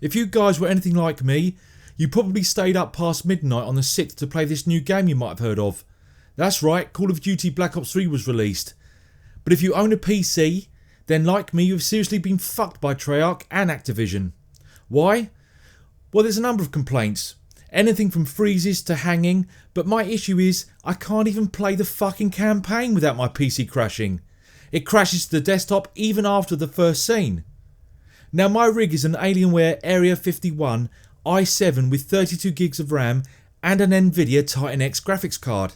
If you guys were anything like me, you probably stayed up past midnight on the 6th to play this new game you might have heard of. That's right, Call of Duty Black Ops 3 was released. But if you own a PC, then like me you've seriously been fucked by Treyarch and Activision. Why? Well, there's a number of complaints. Anything from freezes to hanging, but my issue is I can't even play the fucking campaign without my PC crashing. It crashes to the desktop even after the first scene. Now my rig is an Alienware Area 51 i7 with 32 gigs of RAM and an Nvidia Titan X graphics card.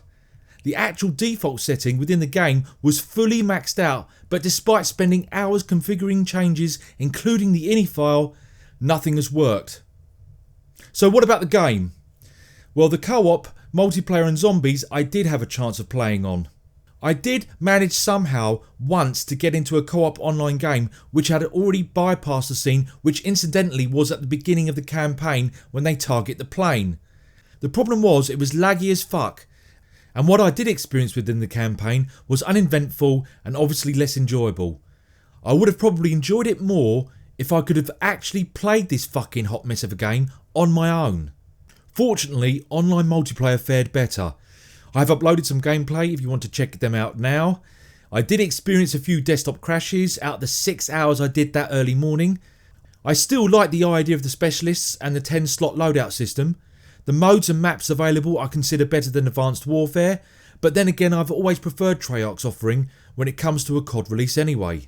The actual default setting within the game was fully maxed out, but despite spending hours configuring changes including the ini file, nothing has worked. So what about the game? Well, the co-op, multiplayer and zombies I did have a chance of playing on. I did manage somehow once to get into a co-op online game which had already bypassed the scene which incidentally was at the beginning of the campaign when they target the plane. The problem was it was laggy as fuck, and what I did experience within the campaign was uneventful and obviously less enjoyable. I would have probably enjoyed it more if I could have actually played this fucking hot mess of a game on my own. Fortunately, online multiplayer fared better. I have uploaded some gameplay if you want to check them out now. I did experience a few desktop crashes out of the 6 hours I did that early morning. I still like the idea of the specialists and the 10 slot loadout system. The modes and maps available I consider better than Advanced Warfare, but then again I've always preferred Treyarch's offering when it comes to a COD release anyway.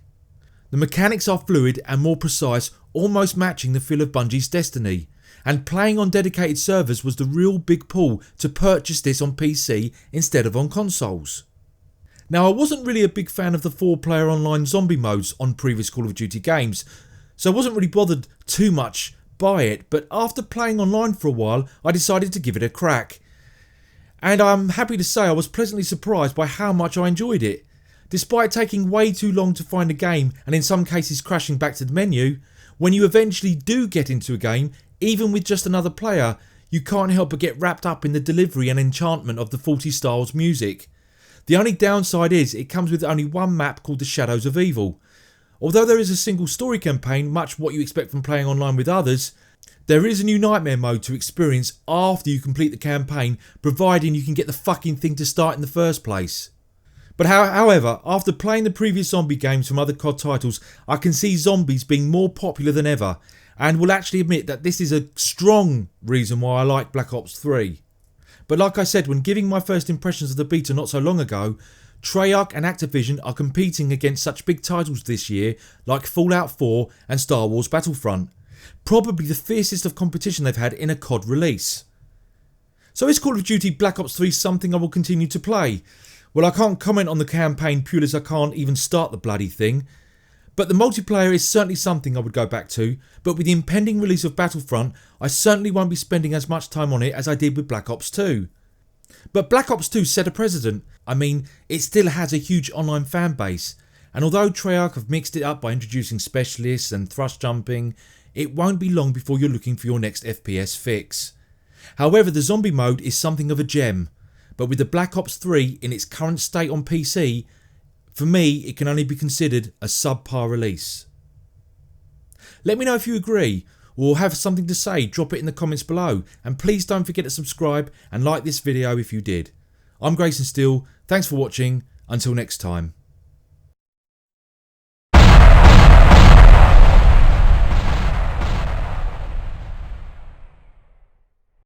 The mechanics are fluid and more precise, almost matching the feel of Bungie's Destiny, and playing on dedicated servers was the real big pull to purchase this on PC instead of on consoles. Now I wasn't really a big fan of the 4-player online zombie modes on previous Call of Duty games, so I wasn't really bothered too much by it, but after playing online for a while I decided to give it a crack. And I'm happy to say I was pleasantly surprised by how much I enjoyed it. Despite taking way too long to find a game and in some cases crashing back to the menu, when you eventually do get into a game, even with just another player, you can't help but get wrapped up in the delivery and enchantment of the Faulty Styles music. The only downside is it comes with only one map called the Shadows of Evil. Although there is a single story campaign, much what you expect from playing online with others, there is a new nightmare mode to experience after you complete the campaign, providing you can get the fucking thing to start in the first place. But however, after playing the previous zombie games from other COD titles, I can see zombies being more popular than ever, and will actually admit that this is a strong reason why I like Black Ops 3. But like I said when giving my first impressions of the beta not so long ago, Treyarch and Activision are competing against such big titles this year like Fallout 4 and Star Wars Battlefront. Probably the fiercest of competition they've had in a COD release. So is Call of Duty Black Ops 3 something I will continue to play? Well, I can't comment on the campaign purely as I can't even start the bloody thing. But the multiplayer is certainly something I would go back to, but with the impending release of Battlefront, I certainly won't be spending as much time on it as I did with Black Ops 2. But Black Ops 2 set a precedent. I mean, it still has a huge online fan base, and although Treyarch have mixed it up by introducing specialists and thrust jumping, it won't be long before you're looking for your next FPS fix. However, the zombie mode is something of a gem, but with the Black Ops 3 in its current state on PC, for me it can only be considered a subpar release. Let me know if you agree or have something to say, drop it in the comments below, and please don't forget to subscribe and like this video if you did. I'm Grayson Steele, thanks for watching, until next time.